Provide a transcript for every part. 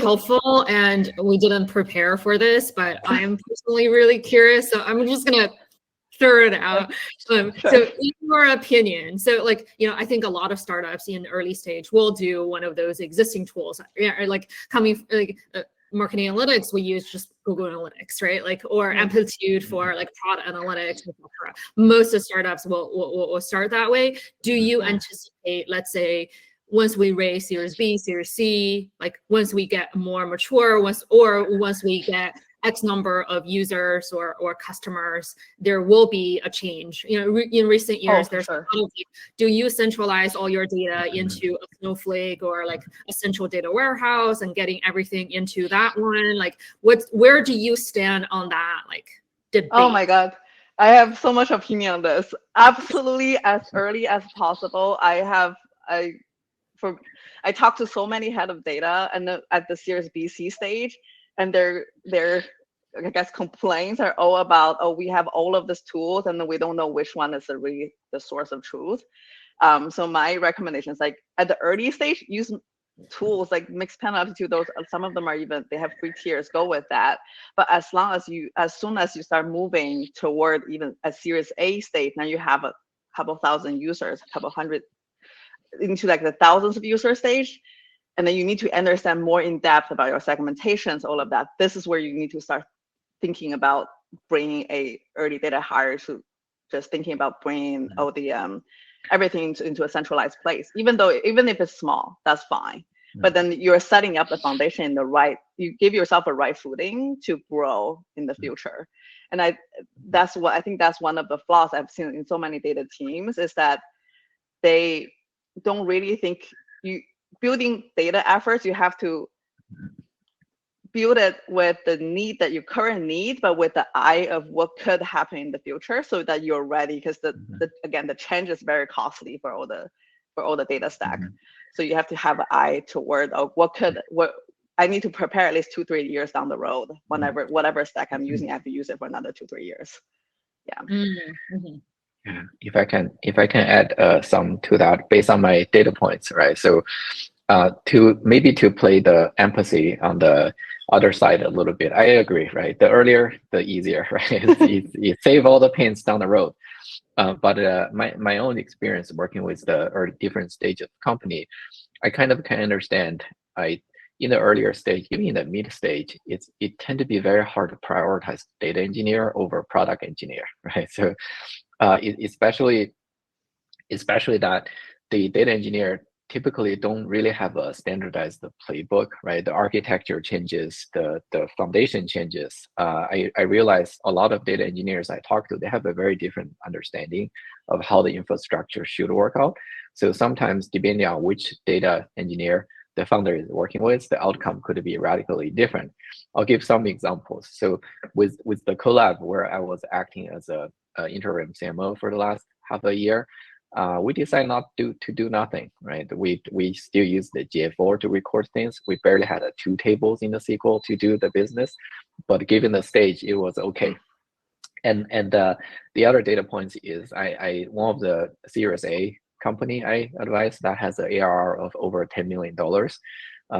helpful, and we didn't prepare for this, but I am personally really curious, so I'm just gonna throw it out. So in your opinion, so like, I think a lot of startups in early stage will do one of those existing tools, like coming like marketing analytics, we use just Google Analytics, right? Like, or Amplitude for like product analytics, etc. Most of startups will start that way. Do you anticipate, let's say, once we raise Series B, Series C, like once we get more mature, once we get X number of users or customers, there will be a change. In recent years, there's a lot of, do you centralize all your data into a Snowflake or like a central data warehouse and getting everything into that one? Like, where do you stand on that, like, debate? Oh my God. I have so much opinion on this. Absolutely, as early as possible. I talked to so many head of data and at the Series BC stage, and their I guess complaints are all about, oh, we have all of these tools and we don't know which one is the source of truth. So my recommendation is, like, at the early stage, use tools like Mixed Panel Amplitude. Those, some of them are even, they have free tiers, go with that. But as soon as you start moving toward even a Series A stage, now you have a couple thousand users, a couple hundred, into like the thousands of user stage, and then you need to understand more in depth about your segmentations, all of that. This is where you need to start thinking about bringing a early data hire to just thinking about bringing all the everything into a centralized place. Even if it's small, that's fine. But then you're setting up the foundation in the right, you give yourself a right footing to grow in the future. And I think that's one of the flaws I've seen in so many data teams, is that they don't really think building data efforts, you have to build it with the need that you currently need, but with the eye of what could happen in the future, so that you're ready. Because again, the change is very costly for all the data stack. So you have to have an eye toward what I need to prepare at least 2-3 years down the road. Whatever stack I'm using, I have to use it for another 2-3 years. Yeah. Yeah, if I can add some to that based on my data points, right? So to play the empathy on the other side a little bit, I agree, right? The earlier, the easier, right? You save all the pains down the road. But my own experience working with the different stage of the company, I kind of can understand. In the earlier stage, even in the mid stage, it tend to be very hard to prioritize data engineer over product engineer, right? So especially that the data engineer typically don't really have a standardized playbook, right? The architecture changes, the foundation changes. I realize a lot of data engineers I talk to, they have a very different understanding of how the infrastructure should work out. So sometimes, depending on which data engineer the founder is working with, the outcome could be radically different. I'll give some examples. So with the collab where I was acting as a interim CMO for the last half a year, we decided not to do nothing, right? We still use the GA4 to record things. We barely had 2 tables in the SQL to do the business, but given the stage, it was okay. And the other data points is one of the Series A company I advise that has an ARR of over $10 million.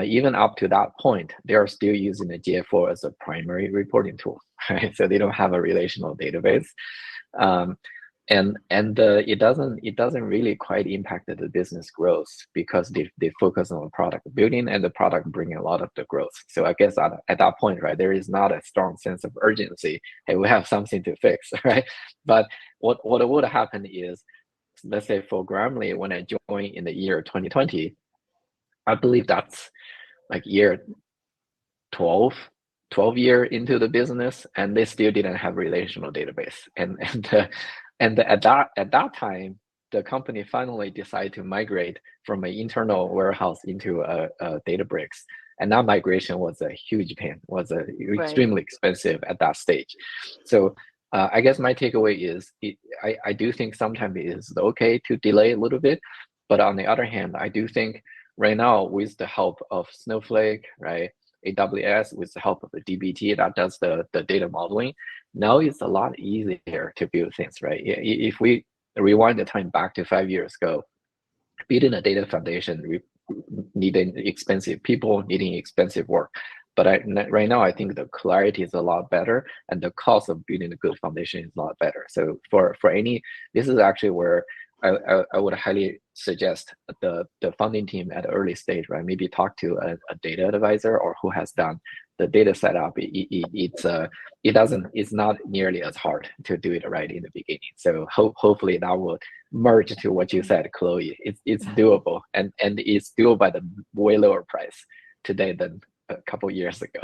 Even up to that point, they are still using the GA4 as a primary reporting tool, right? So they don't have a relational database. And it doesn't really quite impact the business growth, because they focus on product building, and the product bringing a lot of the growth. So I guess at that point, right, there is not a strong sense of urgency. Hey, we have something to fix, right? But what would happen is, let's say for Grammarly, when I joined in the year 2020, I believe that's like year 12 year into the business, and they still didn't have relational database. And at that time, the company finally decided to migrate from an internal warehouse into a Databricks. And that migration was a huge pain, extremely expensive at that stage. So I guess my takeaway is, I do think sometimes it is okay to delay a little bit. But on the other hand, I do think right now, with the help of Snowflake, right, AWS, with the help of the dbt that does the data modeling, now it's a lot easier to build things, right? If we rewind the time back to 5 years ago, building a data foundation needing expensive people, needing expensive work. But right now, I think the clarity is a lot better, and the cost of building a good foundation is a lot better. So for any, this is actually where I would highly suggest the founding team at the early stage, right? Maybe talk to a data advisor or who has done the data setup. It's not nearly as hard to do it right in the beginning. So hopefully that will merge to what you said, Chloe. It's doable, and it's doable by the way lower price today than a couple years ago.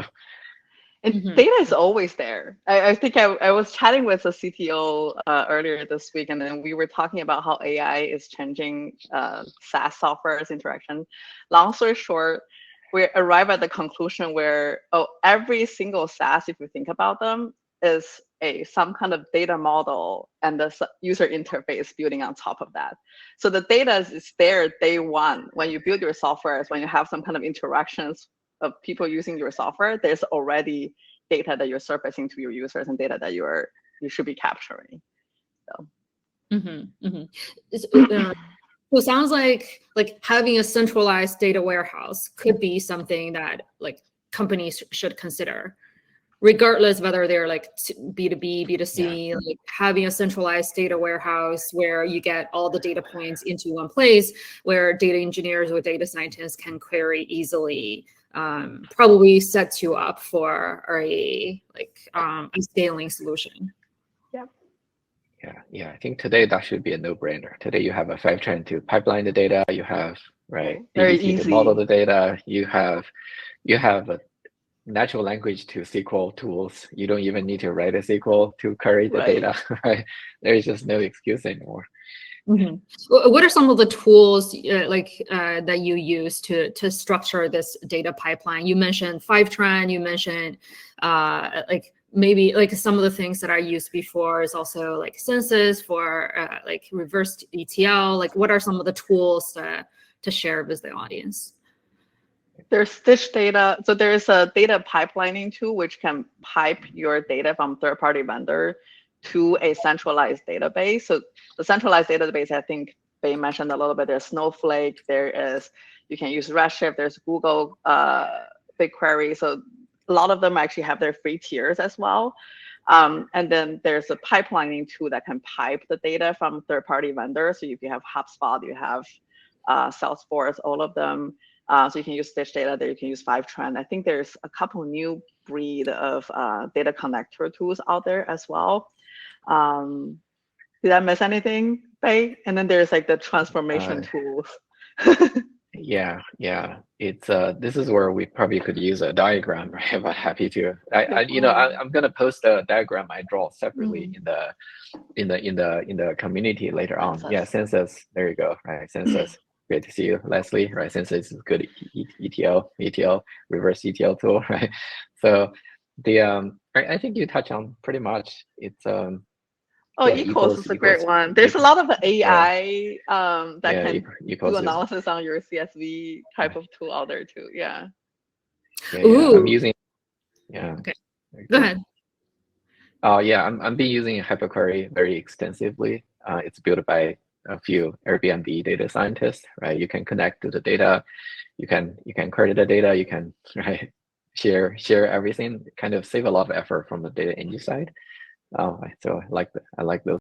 And data is always there. I think I was chatting with a CTO earlier this week, and then we were talking about how AI is changing SaaS software's interaction. Long story short, we arrive at the conclusion where every single SaaS, if you think about them, is some kind of data model and the user interface building on top of that. So the data is there day one. When you build your software, when you have some kind of interactions of people using your software, there's already data that you're surfacing to your users and data that you should be capturing. So. So it sounds like having a centralized data warehouse could be something that companies should consider, regardless whether they're B2B, B2C. Like having a centralized data warehouse where you get all the data points into one place, where data engineers or data scientists can query easily. Probably sets you up for a scaling solution. Yeah. I think today that should be a no-brainer. Today you have a Fivetran to pipeline the data. You have very easy to model the data. You have a natural language to SQL tools. You don't even need to write a SQL to query the data. Right? There is just no excuse anymore. What are some of the tools that you use to structure this data pipeline? You mentioned Fivetran. You mentioned maybe some of the things that I used before is also Census for reverse ETL. What are some of the tools to share with the audience? There's Stitch Data. So there's a data pipelining tool which can pipe your data from third-party vendor to a centralized database. So the centralized database, I think they mentioned a little bit, there's Snowflake, you can use Redshift, there's Google BigQuery. So a lot of them actually have their free tiers as well. And then there's a pipelining tool that can pipe the data from third-party vendors. So if you have HubSpot, you have Salesforce, all of them. So you can use Stitch Data there, you can use Fivetran. I think there's a couple new breed of data connector tools out there as well. Did I miss anything, Bei? And then there's the transformation tools. Yeah. It's this is where we probably could use a diagram, right? But happy to. I'm gonna post a diagram I draw separately in the community later on. Census. Yeah, Census. There you go. Right, Census. Great to see you, Leslie. Right, Census is a good ETL, reverse ETL tool, right? So I think you touch on pretty much. It's Equals is a great one. There's a lot of AI that can do analysis on your CSV type of tool out there too. Yeah. I'm using. Yeah. Okay. Go ahead. I'm been using Hyperquery very extensively. It's built by a few Airbnb data scientists, right? You can connect to the data, you can query the data, you can share everything. Kind of save a lot of effort from the data engine side. So I like those.